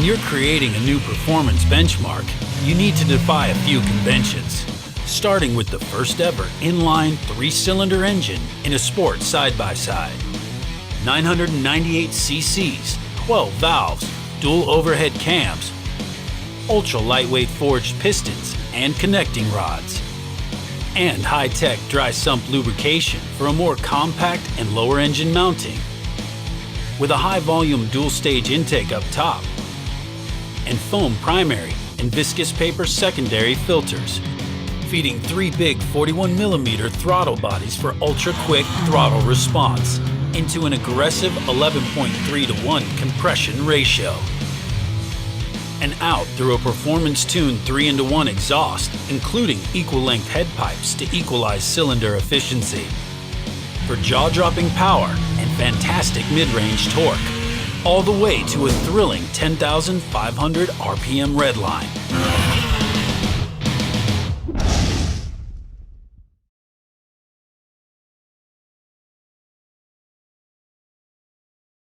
you're creating a new performance benchmark, you need to defy a few conventions, starting with the first ever inline 3-cylinder engine in a sport side-by-side. 998 cc's, 12 valves, dual overhead cams, ultra-lightweight forged pistons and connecting rods, and high-tech dry-sump lubrication for a more compact and lower engine mounting, with a high-volume dual-stage intake up top, and foam primary and viscous paper secondary filters, feeding 3 big 41mm throttle bodies for ultra-quick throttle response into an aggressive 11.3:1 compression ratio, and out through a performance-tuned 3-into-1 exhaust, including equal-length head pipes to equalize cylinder efficiency, for jaw-dropping power and fantastic mid-range torque, all the way to a thrilling 10,500 RPM redline.